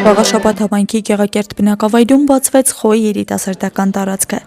Վաղաշաբաթ համայնքի Գեղակերտ բնակավայրում բացվեց Խոյ երիտասարդական տարածքը։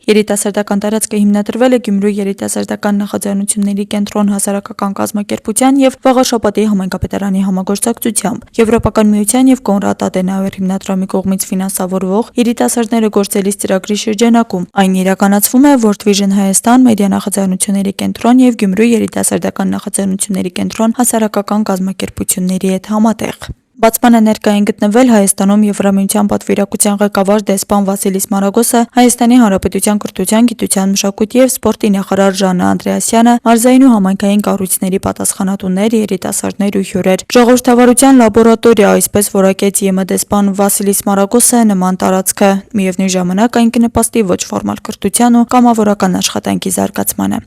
Երիտասարդական տարածքը հիմնադրվել է Գյումրու երիտասարդական նախաձեռնությունների կենտրոն հասարակական կազմակերպության եւ Վաղաշաբաթի համայնքապետարանի համագործակցությամբ, Եվրոպական միության եւ Կոնրադ Ադենաուեր հիմնադրամի կողմից ֆինանսավորվող երիտասարդները գործելիս ծրագրի շրջանակում։ Այն իրականացվում է World Vision Հայաստան մեդիա նախաձեռնությունների կենտրոն եւ Գյումրու երիտասարդական նախաձեռնությունների կենտրոն հասարակական կազմակերպությունների հետ համատեղ։ Բացմանը ներկային գտնվել Հայաստանում Եվրամիության պատվիրակության ղեկավար դեսպան Վասիլիս Մարագոսը, Հայաստանի Հանրապետության կրթության, գիտության, մշակույթի եւ սպորտի նախարար Ժաննա Անդրեասյանը, մարզային ու համայնքային կառույցների պատասխանատուներ, երիտասարդներ ու հյուրեր։ Ժողովրդավարության լաբորատորիա, այսպես որակեց ԵՄ դեսպան Վասիլիս Մարագոսը, նման տարածքը միևնույն ժամանակ այն կնպաստի ոչ ֆորմալ կրթության ու կամավորական աշխատանքի զարգացմանը։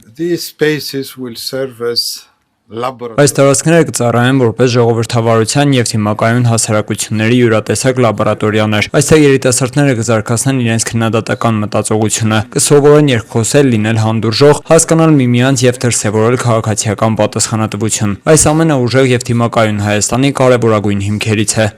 Այս տարածքները կծառայեն որպես ժողովրդավարության եւ թիմակայուն հասարակությունների յուրատեսակ լաբորատորիաներ։ Այստեղ երիտասարդները կզարգացնեն իրենց քննադատական մտածողությունը, կսովորեն երկխոսել, լինել հանդուրժող, հասկանալ միմյանց եւ դրսեւորել քաղաքացիական պատասխանատվություն։ Այս ամենը ուժեղ եւ թիմակայուն Հայաստանի կարևորագույն հիմքերից է։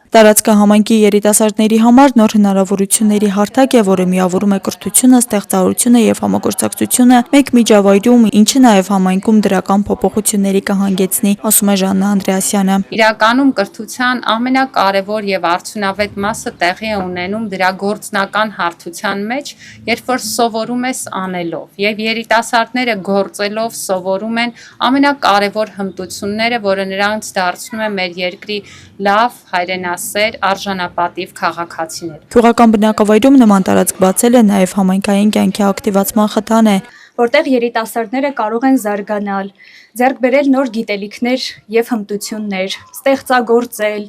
Տարածքը համայնքի երիտասարդների համար նոր հնարավորությունների հարթակ է, որը միավորում է կրթությունը, ստեղծարարությունը եւ համագործակցությունը մեկ միջավայրում, ինչը նաեւ համայնքում դրական փոփոխությունների կհանգեցնի, ասում է Ժաննա Անդրեասյանը։ Իրականում կրթության ամենակարևոր եւ արդյունավետ մասը տեղի է ունենում դրա գործնական հարթության մեջ, երբ որ սովորում ես անելով եւ երիտասարդները գործելով սովորում են ամենակարևոր հմտությունները, որը նրանց դարձնում է մեր երկրի լավ հայրենասեր արժանապատիվ քաղաքացիներ։ Գյուղական բնակավայրում նման տարածք բացել է նաև համայնքային կյանքի ակտիվացման խթան է, որտեղ երիտասարդները կարող են զարգանալ, ձեռք բերել նոր գիտելիքներ եւ հմտություններ, ստեղծագործել,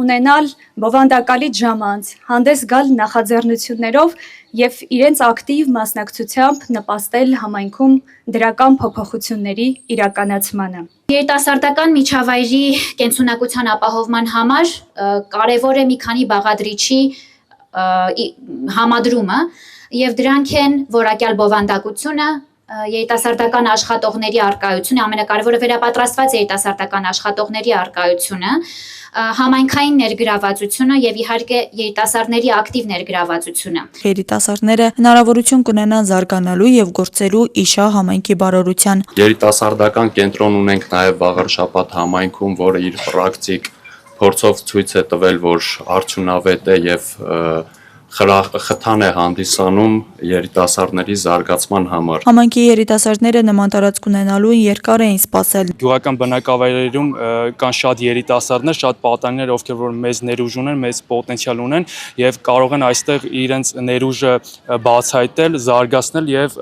ունենալ բովանդակալից ժամանց, հանդես գալ նախաձեռնություններով եւ իրենց ակտիվ մասնակցությամբ նպաստել համայնքում դրական փոփոխությունների իրականացմանը։ Երիտասարդական միջավայրի կենսունակության ապահովման համար կարևոր է մի քանի բաղադրիչի համադրումը եւ դրանք են որակյալ բովանդակությունը, երիտասարդական աշխատողների առկայությունը, ամենակարևորը վերապատրաստված երիտասարդական աշխատողների առկայությունը, համայնքային ներգրավվածությունը եւ իհարկե երիտասարդների ակտիվ ներգրավվածությունը։ Երիտասարդները հնարավորություն կունենան զարգանալու եւ գործելու իշա համայնքի բարօրության։ Երիտասարդական կենտրոն ունենք նաեւ Վաղարշաբաթ համայնքում, որը իր պրակտիկ փորձով ցույց է տվել, որ արդյունավետ է եւ խթան է հանդիսանում երիտասարդների զարգացման համար։ Համայնքի երիտասարդները նման տարածք ունենալու երկար էին սպասել։ Գյուղական բնակավայրերում կան շատ երիտասարդներ, շատ պատանիներ, ովքեր որ մեծ ներուժ ունեն, մեծ պոտենցիալ ունեն եւ կարող են այստեղ իրենց ներուժը բացահայտել, զարգացնել եւ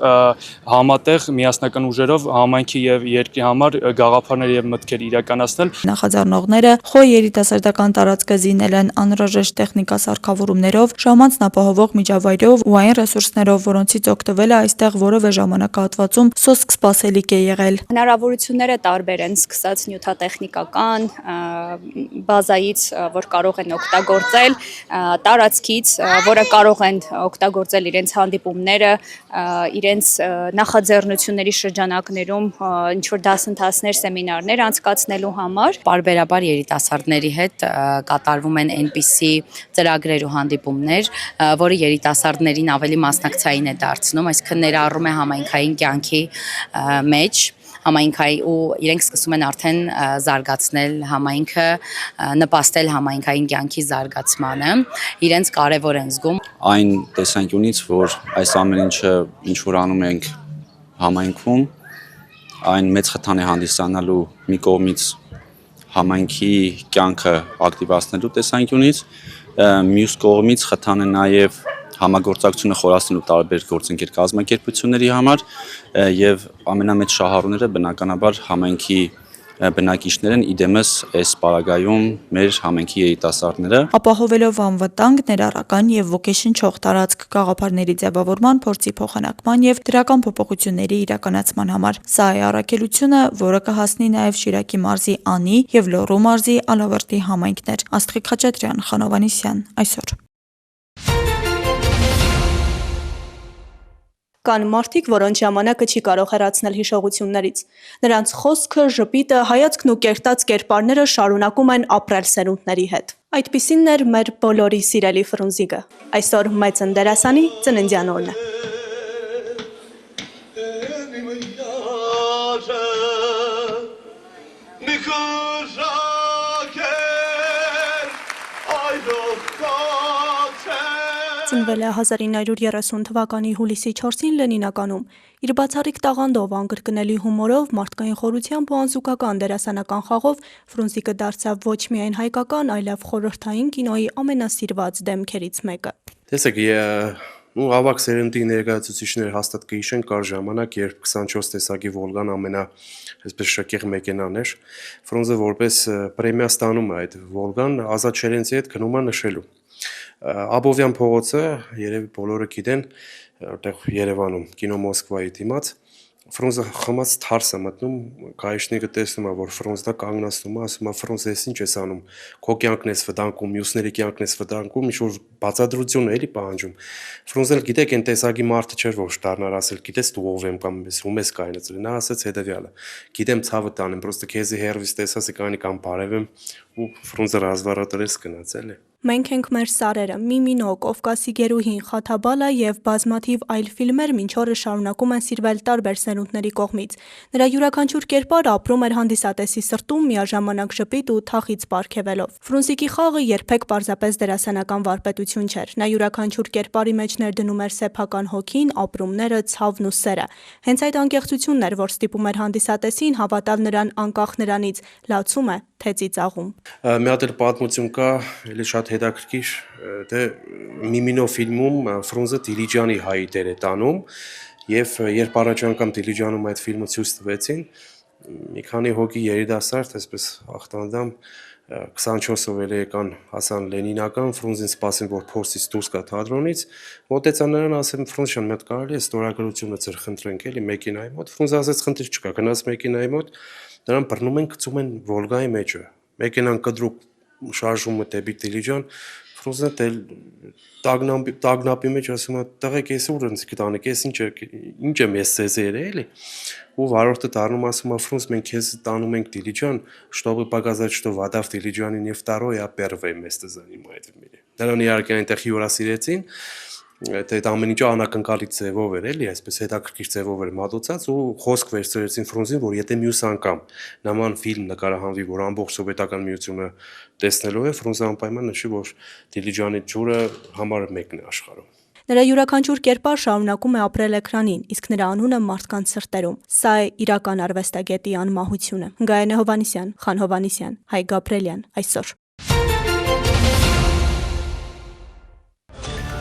համատեղ միասնական ուժերով համայնքի եւ երկրի համար գաղափարներ եւ մտքեր իրականացնել։ Նախաձեռնողները Խոյ երիտասարդական տարածքը զինել են անհրաժեշտ տեխնիկա սարքավորումներով, ժամանց ապահովող միջավայրով ու այն ռեսուրսներով, որոնցից օգտվելը այստեղ որևէ ժամանակահատվածում սոսկ սպասելիք է եղել։ Հնարավորությունները տարբեր են, սկսած նյութատեխնիկական բազայից, որ կարող են օգտագործել, տարածքից, որը կարող են օգտագործել իրենց հանդիպումները, իրենց նախաձեռնությունների շրջանակներում ինչ-որ դասընթացներ, սեմինարներ անցկացնելու համար։ Պարբերաբար երիտասարդների հետ կատարվում են այնպիսի ծրագրեր ու հանդիպումներ, որը երիտասարդներին ավելի մասնակցային է դարձնում, այսինքն ներառում է համայնքային կյանքի մեջ, համայնքային ու իրենք սկսում են արդեն զարգացնել համայնքը, նպաստել համայնքային կյանքի զարգացմանը, իրենց կարևոր են զգում։ Այն տեսանկյունից, որ այս ամեն ինչը ինչ որ անում ենք համայնքում, այն մեծ խթան է հանդիսանալու մի կողմից համայնքի կյանքը ակտիվացնելու տեսանկյունից, մյուս կողմից խթան է նաև համագործակցությունը խորացնելու տարբեր գործընկեր կազմակերպությունների համար եւ ամենամեծ շահառուները բնականաբար համայնքի բնակիչներ են, իդեմս այս պարագայում մեր համայնքի երիտասարդները։ Ապահովելով անվտանգ, ներառական եւ ոգեշնչող տարածք գաղափարների ձևավորման, փորձի փոխանակման եւ դրական փոփոխությունների իրականացման համար։ Սա է առաքելությունը, որը կհասնի նաեւ Շիրակի մարզի Անի եւ Լոռու մարզի Ալավերդի համայնքներ։ Աստղիկ Խաչատրյան, Խանովանիսյան, այսօր։ Կան մարդիկ, որոնց ժամանակը չի կարող հեռացնել հիշողություններից։ Նրանց խոսքը, ժպիտը, հայացքն ու կերտած կերպարները շարունակում են ապրել սերունդների հետ։ Այդպիսինն էր մեր բոլորի սիրելի Ֆրունզիկը։ Այսօր մեծ դերասանի ծննդյան օրն է։ Ծնվել է 1930 թվականի հուլիսի 4-ին Լենինականում։ Իր բացառիկ տաղանդով, անկրկնելի հումորով, մարդկային խորությամբ ու անզուգական դերասանական խաղով Ֆրունզիկը դարձավ ոչ միայն հայկական, այլև խորհրդային կինոյի ամենասիրված դեմքերից մեկը։ Տեսեք, ավագ սերնդի ներկայացուցիչներ հաստատ կհիշեն, կար ժամանակ, երբ 24 տեսակի Վոլգան այսպես շքեղ մեքենան էր։ Ֆրունզը որպես պրեմիա ստանում է այդ Վոլգան, Ազատ Շերենցի հետ գնում է նշելու։ Աբովյան փողոցը, երևի բոլորը գիտեն, որտեղ Երևանում, կինո Մոսկվայի դիմաց, Ֆրունզը խմած թարս է մտնում, գայիշնիկը տեսնում է, որ Ֆրունզը կանգնացնում է, ասում է Ֆրունզ, ես ինչ ես անում, քո կյանքն ես վտանգում, մյուսների կյանքն ես վտանգում, ինչ-որ բացատրություն է էլի պահանջում։ Ֆրունզը գիտեք, այն տեսակի մարդը չէր, որ շտարնար ասել, գիտես դու ով եմ կամ ում ես կայնացել։ Նա ասաց հետևյալը. գիտեմ ցավը տանեմ, պրոստը քեզի հերվիս տեսասի կանի կամ բարևեմ ու Ֆրունզը ռազվարատրես գնացել է։ Մենք ենք մեր սարերը, Միմինո, Կովկասի գերուհին, Խաթաբալա եւ բազմաթիվ այլ ֆիլմեր մինչ օրս շարունակում են սիրվել տարբեր սերունդների կողմից։ Նրա յուրաքանչյուր կերպարը ապրում էր հանդիսատեսի սրտում միաժամանակ ժպիտ ու թախից պարգևելով։ Ֆրունզիկի խաղը երբեք պարզապես դերասանական վարպետություն չէր։ Նա յուրաքանչյուր կերպարի մեջ ներդնում էր սեփական հոգին, ապրումները, ցավն ու սերը։ Հենց այդ անկեղծությունն էր, որ ստիպում էր հանդիսատեսին հավատալ նրան անկախ նրանից, լացում է թե ծիծաղում։ Մի հատ էլ պատմություն կա, էլի շատ հետաքրքիր, դե Միմինո ֆիլմում Ֆրունզը Դիլիջանի հայի դեր է տանում եւ երբ առաջ անգամ Դիլիջանում այդ ֆիլմը ցույց տվեցին, մի քանի հոգի երիտասարդ, այսպես ախտանդամ 24-ով էլ եկան հասան Լենինական, Ֆրունզին սպասին, որ փորձից դուրս գա թատրոնից, մոտեցան նրան, ասեմ Ֆրունզ ջան, մի հատ կարելի է ստորագրությունը ձեր խնդրենք էլի մեքենայի մոտ։ Ֆրունզը ասաց խնդիր չկա, գնաց մեքենայի մոտ, նրան բռնում են գցում են Վոլգայի մեջը։ Մեքենան կտրուկ շարժում է դեպի Դիլիջան, Ֆրունզը տագնապի մեջ ասում է տղեկ ես ուր ինձ կտանեք, ես ինչ եմ ես ձեզ էլի։ Ու վարորդը դառնում ասում է Ֆրունզ, մենք քեզ տանում ենք Դիլիջան, чтобы показать, что вода в Дилиджане не второе, а первое место занимает в мире։ Նրան իհարկե այնտեղ հյուրասիրեցին, դա ամեն ինչը անակնկալի ձևով էր էլի, այսպես հետաքրքիր ձևով էր մատուցած ու խոսք վերցրեցին Ֆրունզին, որ եթե մյուս անգամ նման ֆիլմ նկարահանվի, որ ամբողջ սովետական միությունը տեսնելով է, Ֆրունզը անպայման նշի, որ Դիլիջանի ջուրը համարը մեկն է աշխարհում։ Նրա յուրաքանչյուր կերպար շարունակում է ապրել էկրանին, իսկ նրա անունը մարդկանց սրտերում։ Սա է իրական արվեստագետի անմահությունը։ Գայանե Հովհաննիսյան, Խան Հովհաննիսյան, Հայ Գաբրելյան, այսօր։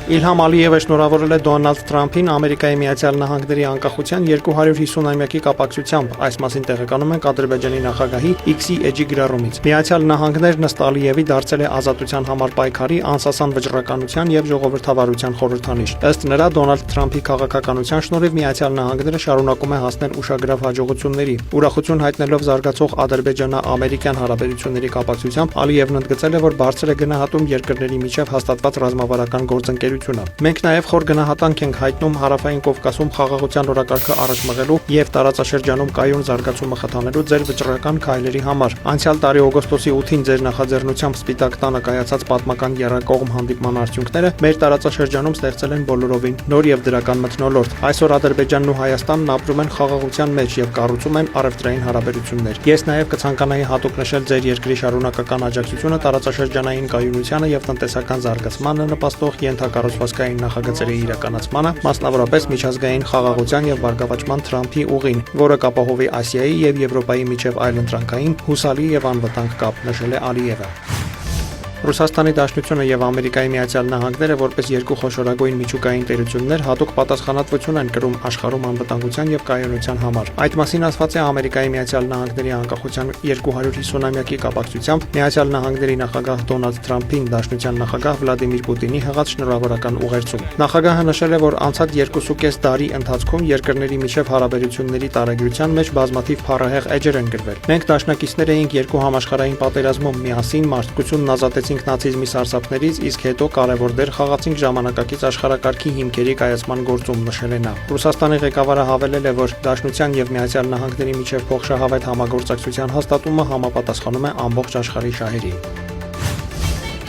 Իլհամ Ալիևը շնորհավորել է Դոնալդ Թրամփին Ամերիկայի Միացյալ Նահանգների անկախության 250-ամյակի կապակցությամբ։ Այս մասին տեղեկանում ենք Ադրբեջանի նախագահի X-ի էջի գրառումից։ Միացյալ Նահանգներն ըստ Ալիևի դարձել է ազատության համար պայքարի, անսասան վճռականության եւ ժողովրդավարության խորհրդանիշ։ Ըստ նրա Դոնալդ Թրամփի քաղաքականության շնորհիվ Միացյալ Նահանգները շարունակում է հասնել ուշագրավ հաջողությունների։ Ուրախություն հայտնելով զարգացող ադրբեջանա-ամերիկյան հարաբերությունների կապակցությամբ Ալիևն ընդգծել է, որ բարձր է գնահատում երկրների միջև հաստատված ռազմավարական գործընկերությունը։ Մենք նաև խոր գնահատանք ենք հայտնում Հարավային Կովկասում խաղաղության օրակարգը առաջ մղելու եւ տարածաշրջանում կայուն զարգացումը խթանելու ձեր վճռական քայլերի համար։ Անցյալ տարի օգոստոսի 8-ին ձեր նախաձեռնությամբ Սպիտակ տանը կայացած պատմական եռակողմ հանդիպման արդյունքները մեր տարածաշրջանում ստեղծել են բոլորովին նոր եւ դրական մթնոլորտ։ Այսօր Ադրբեջանն ու Հայաստանն ապրում են խաղաղության մեջ եւ կառուցում են առևտրային հարաբերություններ։ Ես նաև կցանկանայի հատուկ նշել ձեր երկրի շարունակական աջակցությունը տարածաշրջանային կայունությանը եւ տնտեսական զարգացմանը նպաստող ենթակառուցվածքային նախագծերի իրականացմանը, մասնավորապես միջազգային խաղաղության եւ բարգավաճման Թրամփի ուղին, որը կապահովի Ասիայի եւ Եվրոպայի միջև այլընտրանքային, հուսալի եւ անվտանգ կապ, նշել է Ալիևը։ Ռուսաստանի Դաշնությունը եւ Ամերիկայի Միացյալ Նահանգները որպես երկու խոշորագույն միջուկային տերություններ հատուկ պատասխանատվություն են կրում աշխարհում անվտանգության եւ կայունության համար։ Այդ մասին ասված է Ամերիկայի Միացյալ Նահանգների անկախության 250-ամյակի կապակցությամբ Միացյալ Նահանգների նախագահ Դոնալդ Թրամփին Դաշնության նախագահ Վլադիմիր Պուտինի հղած շնորհավորական ուղերձում։ Նախագահը նշել է, որ անցած 2.5 տարի ընթացքում երկրների միջև հարաբերությունների տարեգրության մեջ բազմաթիվ փառահեղ էջեր են գրվել։ Մենք դաշնակիցներ էինք երկու համաշխարհային պատերազմում, միասին մարդկությունն ազատեցին բռնեցինք նացիզմի սարսափներից, իսկ հետո կարևոր դեր խաղացինք ժամանակակից աշխարհակարգի հիմքերի կայացման գործում, նշել է նա։ Ռուսաստանի ղեկավարը հավելել է, որ Դաշնության եւ Միացյալ Նահանգների միջև փոխշահավետ համագործակցության հաստատումը համապատասխանում է ամբողջ աշխարհի շահերին։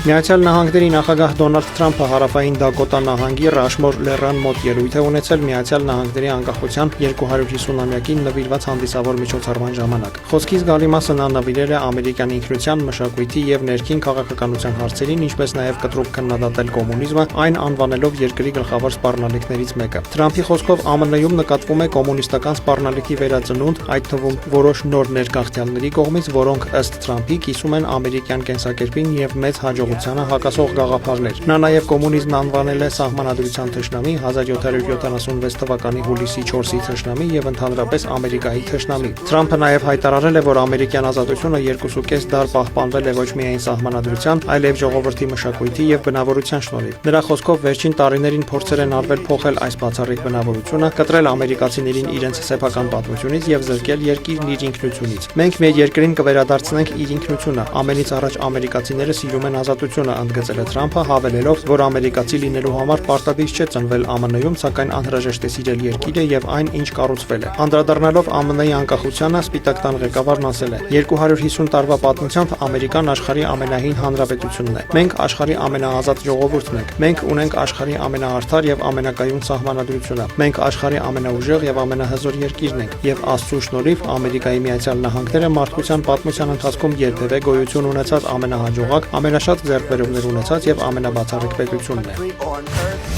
Միացյալ Նահանգների նախագահ Դոնալդ Թրամփը հարավային Դակոտա նահանգի Ռաշմոր լեռան մոտ ելույթ է ունեցել Միացյալ Նահանգների անկախության 250-ամյակին նվիրված հանդիսավոր միջոցառման ժամանակ։ Խոսքի զգալի մասը նա նվիրել է ամերիկյան ինքնության, մշակույթի եւ ներքին քաղաքականության հարցերին, ինչպես նաեւ կտրուկ քննադատել կոմունիզմը, այն անվանելով երկրի գլխավոր սպառնալիքներից մեկը։ Թրամփի խոսքով ԱՄՆ-ում նկատվում է կոմունիստական սպառնալիքի վերածնունդ, այդ թվում որոշ նոր ներգաղթյալների կողմից, որոնք ըստ Թրամփի կիսում են ամերիկյան կենսակերպին եւ մեծ հաջողությանը հակասող գաղափարներ։ Նա նաև կոմունիզմն անվանել է սահմանադրության թշնամի, 1776 թվականի հուլիսի 4-ի թշնամի եւ ընդհանրապես Ամերիկայի թշնամի։ Թրամփը նաև հայտարարել է, որ ամերիկյան ազատությունը 2.5 դար պահպանվել է ոչ միայն սահմանադրության, այլև ժողովրդի մշակույթի եւ բնավորության շնորհիվ։ Նրա խոսքով վերջին տարիներին փորձեր են արվել փոխել այս բացառիկ բնավորությունը, կտրել ամերիկացիներին իրենց սեփական պատմությունից եւ զրկել երկիրն իր ինքնությունից։ Մենք մեր երկրին կվերադարձնենք իր ինքնությունը։ Ամենից առաջ ամերիկացիները սիրում են ազատությունը, ընդգծել է Թրամփը, հավելելով, որ ամերիկացի լինելու համար պարտադիր չէ ծնվել ԱՄՆ-ում, սակայն անհրաժեշտ է սիրել երկիրը եւ այն, ինչ կառուցվել է։ Անդրադառնալով ԱՄՆ-ի անկախությանը, Սպիտակ տան ղեկավարն ասել է. 250 տարվա պատմությամբ Ամերիկան աշխարհի ամենահին հանրապետությունն է։ Մենք աշխարհի ամենաազատ ժողովուրդն ենք։ Մենք ունենք աշխարհի ամենաարդար եւ ամենակայուն սահմանադրությունը։ Մենք աշխարհի ամենաուժեղ եւ ամենահզոր երկիրն ենք եւ Աստծո շնորհիվ Ամերիկայի Միացյալ Նահանգները մարդկության պատմության ընթացքում երբևէ գոյություն ունեցած ամենահաջողակ, ամենաշատ ձեռքբերումներ ունեցած եւ ամենաբացառիկ պետությունն է։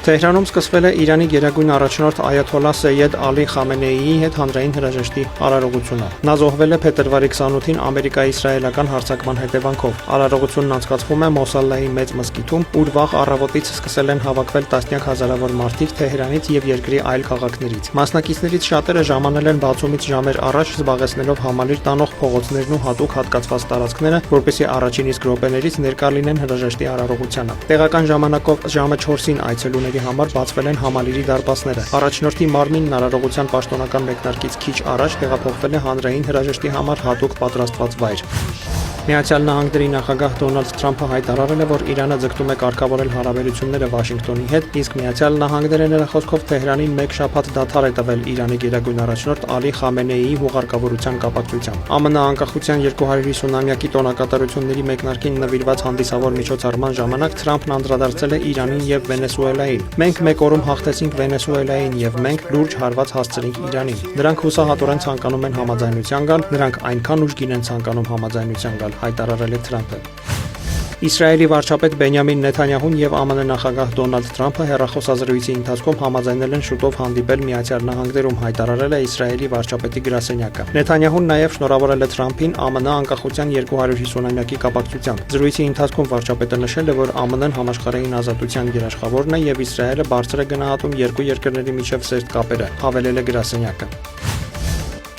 Թեհրանում սկսվել է Իրանի գերագույն առաջնորդ Այաթոլլահ Սեյեդ Ալի Խամենեիի հետ հանրային հրաժեշտի արարողությունը։ Նա զոհվել է փետրվարի 28-ին Ամերիկա-իսրայելական հարձակման հետևանքով։ Արարողությունն անցկացվում է Մոսալլայի մեծ մզկիթում, ուր վաղ առավոտից սկսել են հավաքվել տասնյակ հազարավոր մարդիկ Թեհրանից եւ երկրի այլ քաղաքներից։ Մասնակիցներից շատերը ժամանել են բացումից ժամեր առաջ, զբաղեցնելով համալիր տանող փողոցներն ու հատուկ հատկացված տարածքները, որպեսզի առաջին իսկ րոպեներից ներկա լինեն հրաժեշտի արարողությանը։ Տեղական ժամանակով ժամը 4-ին այցելուների համար բացվել են համալիրի դարպասները։ Առաջնորդի մարմինն արարողության պաշտոնական մեկնարկից քիչ առաջ տեղափոխվել է հանրային հրաժեշտի համար հատուկ պատրաստված վայր։ Միացյալ Նահանգների նախագահ Դոնալդ Թրամփը հայտարարել է, որ Իրանը ձգտում է կարգավորել հարաբերությունները Վաշինգտոնի հետ, իսկ Միացյալ Նահանգները նրա խոսքով Թեհրանին մեկ շաբաթ դադար է տվել Իրանի գերագույն առաջնորդ Ալի Խամենեիի հուղարկավորության կապակցությամբ։ ԱՄՆ անկախության 250-ամյակի տոնակատարությունների մեկնարկին նվիրված հանդիսավոր միջոցառման ժամանակ Թրամփն անդրադարձել է Իրանին եւ Վենեսուելային։ Մենք մեկ օրում հաղթեցինք Վենեսուելային եւ մենք լուրջ հարված հասցրինք Իրանին։ Նրանք հուսահատորեն ցանկանում են համաձայնության գալ, նրանք այնքան ուժգին են ցանկանում համաձայնության գալ, հայտարարել է Թրամփը։ Իսրայելի վարչապետ Բենյամին Նեթանյահուն եւ ԱՄՆ նախագահ Դոնալդ Թրամփը հեռախոսազրույցի ընթացքում համաձայնել են շուտով հանդիպել Միացյալ Նահանգներում, հայտարարել է Իսրայելի վարչապետի գրասենյակը։ Նեթանյահուն նաեւ շնորհավորել է Թրամփին ԱՄՆ անկախության 250-ամյակի կապակցությամբ։ Զրույցի ընթացքում վարչապետը նշել է, որ ԱՄՆ-ն համաշխարհային ազատության երաշխավորն է եւ Իսրայելը բարձր է գնահատում երկու երկրների միջև սերտ կապերը, հավելել է գրասենյակը։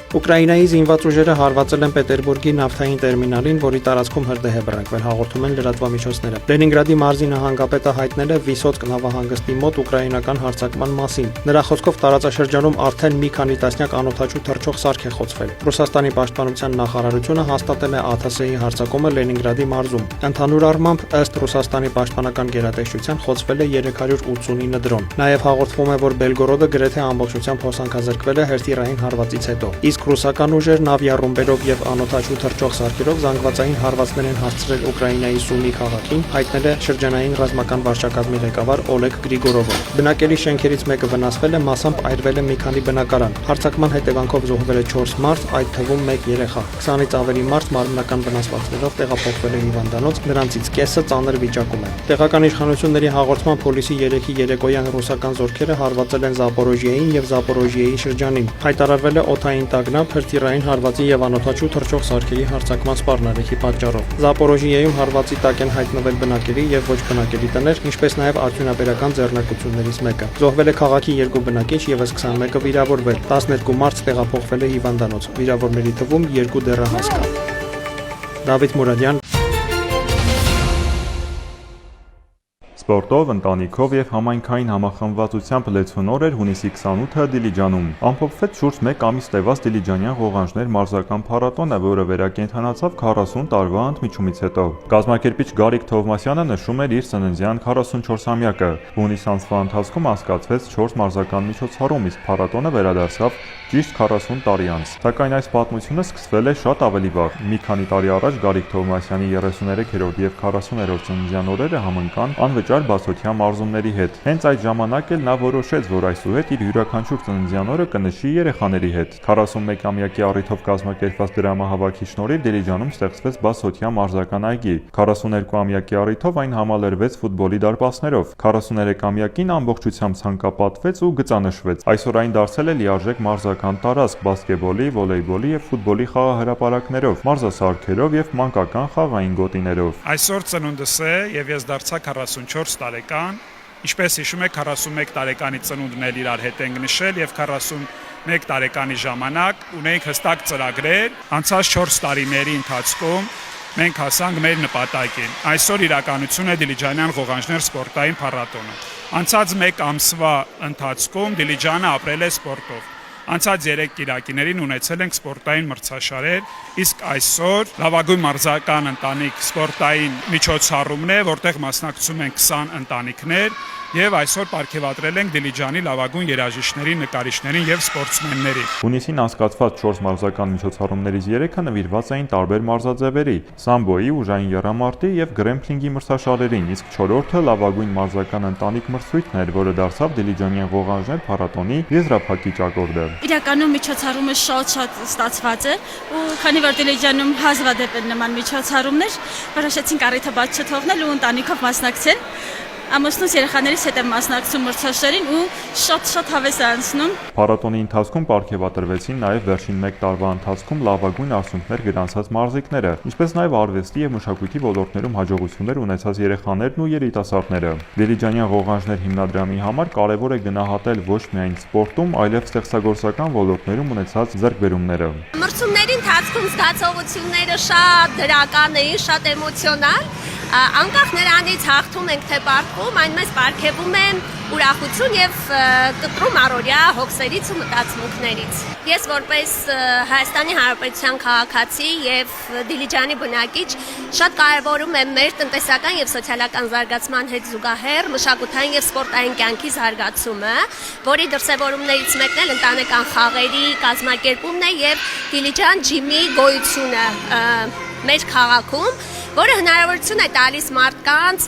Ուկրաինայի զինված ուժերը հարվածել են Պետերբուրգի նավթային տերմինալին, որի տարածքում հրդեհ է բռնկվել, հաղորդում են լրատվամիջոցները։ Լենինգրադի մարզի նահանգապետը հայտնել է Վիսոցկ նավահանգստի մոտ ուկրաինական հարձակման մասին։ Նրա խոսքով տարածաշրջանում արդեն մի քանի տասնյակ անօդաչու թռչող սարք է խոցվել։ Ռուսաստանի պաշտպանության նախարարությունը հաստատել է ԱԹՍ-ի հարձակումը Լենինգրադի մարզում։ Ընդհանուր առմամբ, ըստ Ռուսաստանի պաշտպանական գերատեսչության, խոցվել է 389 դրոն։ Նաև հաղորդվում է, որ Բելգորոդը գրեթե ամբողջությամբ հոսանքազրկվել է հրթիռային հարվածից հետո։ Ռուսական ուժերն ավիառումբերով եւ անօդաչու թռչող սարքերով զանգվածային հարվածներ են հասցրել Ուկրաինայի Սումի քաղաքին, հայտնել է շրջանային ռազմական վարչակազմի ղեկավար Օլեգ Գրիգորովը։ Բնակելի շենքերից մեկը վնասվել է, մասամբ այրվել է մի քանի բնակարան։ Հարձակման հետևանքով զոհվել է 4 մարդ, այդ թվում 1 երեխա։ 20-ից ավելի մարդ մարմնական վնասվածքներով տեղափոխվել է հիվանդանոց, նրանցից կեսը ծանր վիճակում է։ Տեղական իշխանությունների հաղորդման փոլիսի 3-ի երեկոյան ռուսական զորքերը հարվածել են Զապորոժիեին եւ Զապորոժիեի շրջանին։ Հայտարարվել է օդային տագնապ հրթիռային հարվածի եւ անօդաչու թռչող սարքերի հարձակման սպառնալիքի պատճառով։ Զապորոժիեում հարվածի տակ են հայտնվել բնակելի եւ ոչ բնակելի տներ, ինչպես նաեւ արդյունաբերական ձեռնարկություններից մեկը։ Զոհվել է քաղաքի 2 բնակիչ, եւս 21-ը վիրավորվել։ 12 մարդ տեղափոխվել է հիվանդանոց։ Վիրավորների թվում 2 դեռահաս կա։ Դավիթ Մուրադյան Սպորտով, ընտանիքով եւ համայնքային համախմբվածությամբ լեցուն օր էր հունիսի 28-ը Դիլիջանում։ Ամփոփվեց շուրջ 1 ամիս տևած Դիլիջանյան ղողանջներ մարզական փառատոնը, որը վերակենդանացավ 40 տարվա ընդմիջումից հետո։ Կազմակերպիչ Գարիկ Թովմասյանը նշում էր իր ծննդյան 44-ամյակը։ Հունիս ամսվա ընթացքում անցկացվեց 4 մարզական միջոցառում, իսկ փառատոնը վերադարձավ ճիշտ 40 տարի անց։ Սակայն այս պատմությունը սկսվել է շատ ավելի վաղ։ Մի քանի տարի առաջ Գարիկ Թովմասյանի 33-րդ եւ 40-րդ ծննդյան օրերը համընկան անվճար բացօթյա մարզումների հետ։ Հենց այդ ժամանակ էլ նա որոշեց, որ այսուհետ իր յուրաքանչյուր ծննդյան օրը կնշի երեխաների հետ։ 41-ամյակի առիթով կազմակերպված դրամահավաքի շնորհիվ Դիլիջանում ստեղծվեց բացօթյա մարզական այգի։ 42-ամյակի առիթով այն համալրվեց ֆուտբոլի դարպասներով։ 43-ամյակին ամբողջությամբ ցանկապատվեց ու գծանշվեց։ Այսօր այն դարձել է լիարժեք մարզական տարածք բասկետբոլի, վոլեյբոլի եւ ֆուտբոլի խաղահրապարակներով, մարզասարքերով եւ մանկական խաղային գոտիներով։ Այսօր ծնունդս է եւ ես դարձա 44 տարեկան։ Ինչպես հիշում եք, 41 տարեկանի ծնունդն էլ իրար հետ ենք նշել եւ 41 տարեկանի ժամանակ ունեինք հստակ ծրագրեր։ Անցած 4 տարիների ընթացքում մենք հասանք մեր նպատակին։ Այսօր իրականություն է Դիլիջանյան ղողանջներ սպորտային փառատոնը։ Անցած 1 ամսվա ընթացքում Դիլիջանը ապրել է սպորտով։ Անցած 3 կիրակիներին ունեցել ենք սպորտային մրցաշարեր, իսկ այսօր լավագույն մարզական ընտանիք սպորտային միջոցառումն է, որտեղ մասնակցում են 20 ընտանիքներ եւ այսօր պարգեւատրել ենք Դիլիջանի լավագույն երաժիշտներին, նկարիչներին եւ սպորտսմեններին։ Հունիսին անցկացված 4 մարզական միջոցառումներից 3-ը նվիրված էին տարբեր մարզաձևերի՝ սամբոյի, ուժային եռամարտի եւ գրեմփլինգի մրցաշարերին, իսկ 4-րդը լավագույն մարզական ընտանիք մրցույթն էր, որը դարձավ Դիլիջանյան ղողանջներ փառատոնի եզրափակիչ ակորդը։ Իրականում միջոցառումը շատ ստացված է ու քանի որ Դիլիջանում հազվադեպ են նման միջոցառումներ, որոշեցինք առիթը բաց չթողնել ու ընտանիքով մասնակցել։ Ամուսնուս երեխաներիս հետ եմ մասնակցում մրցաշարին ու շատ հավես է անցնում։ Փառատոնի ընթացքում պարգևատրվեցին նաև վերջին 1 տարվա ընթացքում լավագույն արդյունքներ գրանցած մարզիկները, ինչպես նաև արվեստի եւ մշակույթի ոլորտներում հաջողություններ ունեցած երեխաներն ու երիտասարդները։ Դիլիջանյան ղողանջներ հիմնադրամի համար կարևոր է գնահատել ոչ միայն սպորտում, այլև ստեղծագործական ոլորտներում ունեցած ձեռքբերումները։ Մրցումների ընթացքում զգացողությունները շատ դրական էին, շատ էմոցիոնալ։ Անկախ նրանից հաղթում ենք թե պարտվում, այն մեզ պարգևում է ուրախություն եւ կտրում առօրյա հոգսերից ու մտածմունքներից։ Ես որպես Հայաստանի Հանրապետության քաղաքացի եւ Դիլիջանի բնակիչ շատ կարեւորում եմ մեր տնտեսական եւ սոցիալական զարգացման հետ զուգահեռ մշակութային եւ սպորտային կյանքի զարգացումը, որի դրսեւորումներից մեկն էլ ընտանեկան խաղերի կազմակերպումն է եւ Դիլիջան ջիմի գոյությունը մեր քաղաքում, որը հնարավորություն է տալիս մարդկանց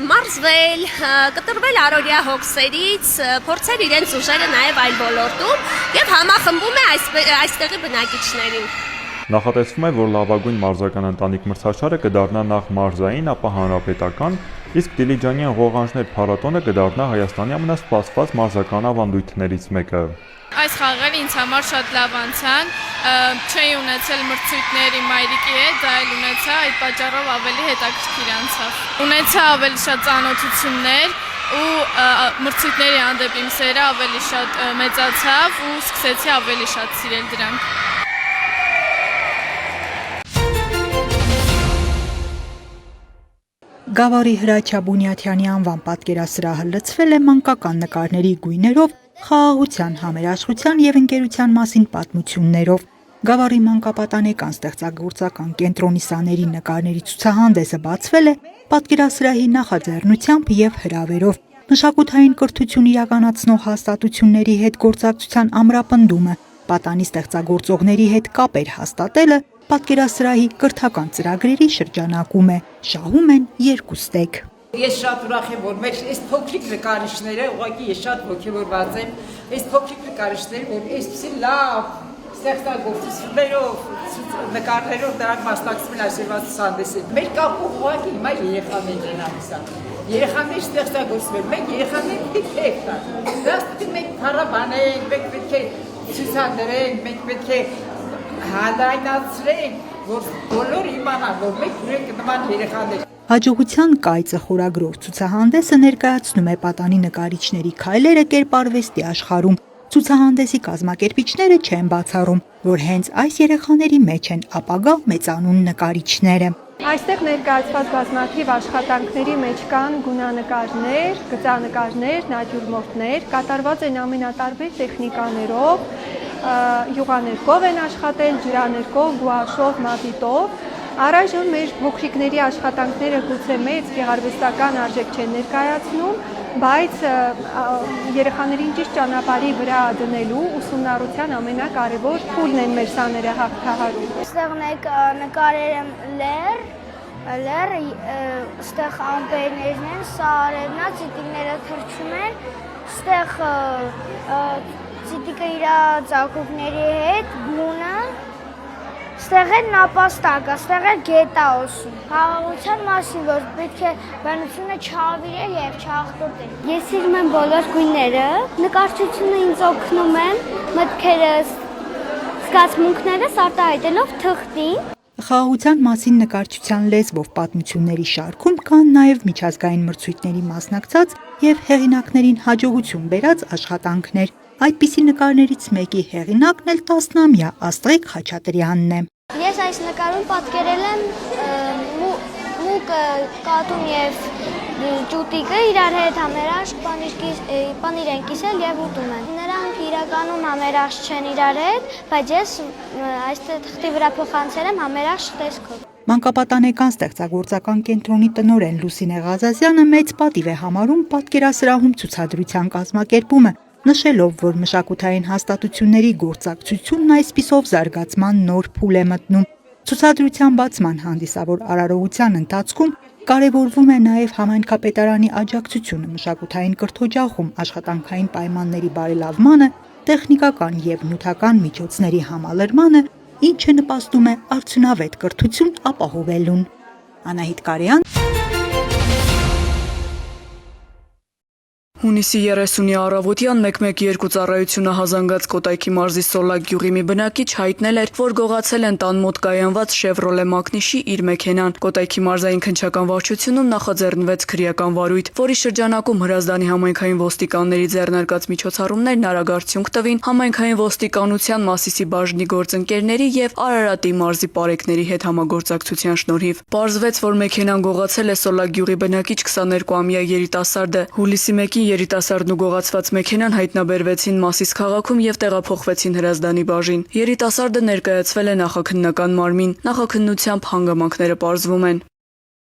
մարզվել, կտրվել առօրյա հոգսերից, փորձել իրենց ուժերը նաև այլ ոլորտում եւ համախմբում է այստեղի բնակիչներին։ Նախատեսվում է, որ լավագույն մարզական ընտանիք մրցաշարը կդառնա նախ մարզային, ապա հանրապետական, իսկ Դիլիջանյան ղողանջներ փառատոնը կդառնա Հայաստանի ամենասպասված մարզական ավանդույթներից մեկը։ Այս խաղերը ինձ համար շատ լավ անցան, չէի ունեցել մրցույթներ իմ մայրիկի հետ, դա էլ ունեցա, այդ պատճառով ավելի հետաքրքիր անցավ։ Ունեցա ավելի շատ ծանոթություններ ու մրցույթների հանդեպ իմ սերը ավելի շատ մեծացավ ու սկսեցի ավելի շատ սիրել դրանք։ Գավառի Հրաչյա Բունյաթյանի անվան պատկերասրահը լցվել է մանկական նկարների գույներով, խաղաղության, համերաշխության եւ ընկերության մասին պատմություններով։ Գավառի մանկապատանեկան ստեղծագործական կենտրոնի սաների նկարների ցուցահանդեսը բացվել է պատկերասրահի նախաձեռնությամբ եւ հրավերով։ Մշակութային կրթություն իրականացնող հաստատությունների հետ գործակցության ամրապնդումը, պատանի ստեղծագործողների հետ կապեր հաստատելը պատկերասրահի կրթական ծրագրերի շրջանակում է, շահում են 2 ստեկ։ Ես շատ ուրախ եմ, որ մեր այս փոքրիկ նկարիչները, ուղղակի ես շատ ողջավորված եմ, այս փոքրիկ նկարիչները, որ այսպեսի լավ ստեղծագործություններով, նկարներով դրանք մասնակցում են այսօրվա ցուցահանդեսին։ Մեր կապը ուղղակի հիմա երեխաներն են ամիսա։ Երեխաներ ստեղծագործում են, մենք երեխաներ պետք է տանք։ Դրանց մենք փառաբանենք, մենք պետք է ցուցադրենք, մենք պետք է հանրայնացրենք, որ բոլորը իմանան, որ մենք ունենք նման երեխաներ։ Հաջողության կայծը խորագրով ցուցահանդեսը ներկայացնում է պատանի նկարիչների քայլերը կերպարվեստի աշխարհում։ Ցուցահանդեսի կազմակերպիչները չեն բացառում, որ հենց այս երեխաների մեջ են ապագա մեծանուն նկարիչները։ Այստեղ ներկայացված բազմաթիվ աշխատանքների մեջ կան գունանկարներ, գծանկարներ, նատյուրմորտներ, կատարված են ամենատարբեր տեխնիկաներով, յուղաներկով են աշխատել, ջրաներկով, գուաշով, մատիտով։ Առայժմ մեր փոքրիկների աշխատանքները գուցե մեծ գեղարվեստական արժեք չեն ներկայացնում, բայց երեխաներին ճիշտ ճանապարհի վրա դնելու ուսումնառության ամենակարևոր փուլն են մեր սաները հաղթահարում։ Այստեղ նկարել եմ լեռ, այստեղ ամպերներն են, սա արևն է, ծիտիկները թռչում են, այստեղ ծիտիկը իր ծագողների հետ, բունը, այստեղ է նապաստակ, այստեղ է գետա օսում։ Խաղաղության մասին, որ պետք է բանությունը չավիրել եւ չաղտոտել։ Ես սիրում եմ բոլոր գույները, նկարչությունը ինձ օգնում է մտքերս, զգացմունքներս արտահայտելով թղթին։ Խաղաղության մասին նկարչության լեզվով պատմությունների շարքում կան նաև միջազգային մրցույթների մասնակցած եւ հեղինակներին հաջողություն բերած աշխատանքներ։ Այդպիսի նկարներից մեկի հեղինակն էլ 10-ամյա Աստղիկ Խաչատրյանն է։ Ես այս նկարում պատկերել եմ մուկը, կատուն եւ ճուտիկը իրար հետ համերաշխ պանիր են կիսել եւ ուտում են։ Նրանք իրականում համերաշխ չեն իրար հետ, բայց ես այստեղ թղթի վրա փոխանցել եմ համերաշխ տեսքով։ Մանկապատանեկան ստեղծագործական կենտրոնի տնօրեն Լուսինե Ղազազյանը մեծ պատիվ է համարում պատկերասրահում ցուցադրության կազմակերպումը, նշելով, որ մշակութային հաստատությունների գործակցությունն այսպիսով զարգացման նոր փուլ է մտնում։ Ցուցադրության բացման հանդիսավոր արարողության ընթացքում կարևորվում է նաև համայնքապետարանի աջակցությունը մշակութային կրթօջախում աշխատանքային պայմանների բարելավմանը, տեխնիկական եւ նյութական միջոցների համալրմանը, ինչը նպաստում է արդյունավետ կրթություն ապահովելուն։ Անահիտ Կարյան Հունիսի 30-ի առավոտյան 112 ծառայությունը հազանգած Կոտայքի մարզի Սոլակ գյուղի մի բնակիչ հայտնել էր, որ գողացել են տան մոտ կայանված Chevrolet Magnish-ի իր մեքենան։ Կոտայքի մարզային քննչական վարչությունում նախաձեռնվեց քրեական վարույթ, որի շրջանակում Հրազդանի համայնքային ոստիկանների ձեռնարկած միջոցառումներն արագ արդյունք տվին համայնքային ոստիկանության Մասիսի բաժնի գործընկերների եւ Արարատի մարզի պարեկների հետ համագործակցության շնորհիվ։ Պարզվեց, որ մեքենան գողացել է Սոլակ գյուղի բնակիչ 22-ամյա երիտասարդը։ Հուլիսի 1-ին երիտասարդն ու գողացված մեքենան հայտնաբերվեցին Մասիս քաղաքում եւ տեղափոխվեցին Հրազդանի բաժին։ Երիտասարդը ներկայացվել է նախաքննական մարմին, նախաքննությամբ հանգամանքները պարզվում են։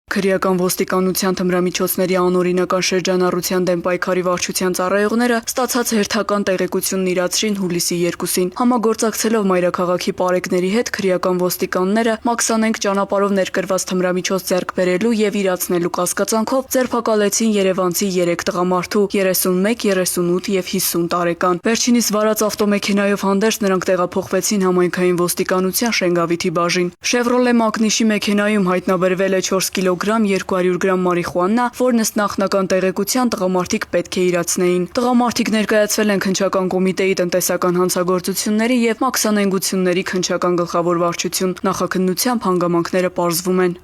Քրեական ոստիկանության թմրամիջոցների անօրինական շրջանառության դեմ պայքարի վարչության ծառայողները ստացած հերթական տեղեկությունն իրացրին հուլիսի 2-ին։ Համագործակցելով մայրաքաղաքի պարեկների հետ քրեական ոստիկանները Մաքսանենք ճանապարհով ներկրված թմրամիջոց ձեռք բերելու եւ իրացնելու կասկածանքով ձերբակալեցին երևանցի 3 տղամարդու՝ 31, 38 եւ 50 տարեկան։ Վերջինիս վարած ավտոմեքենայով հանդերձ նրանք տեղափոխվեցին համայնքային ոստիկանության Շենգավիթի բաժին։ Chevrolet Magnish-ի մեքենայում հայտնաբերվել է 4 կգ 200 գրամ մարիխուանա, որն ըստ նախնական տեղեկության տղամարդիկ պետք է իրացնեին։ Տղամարդիկ ներկայացվել են քննչական կոմիտեի տնտեսական հանցագործությունների եւ մաքսանենգությունների քննչական գլխավոր վարչություն։ Նախաքննությամբ հանգամանքները պարզվում են։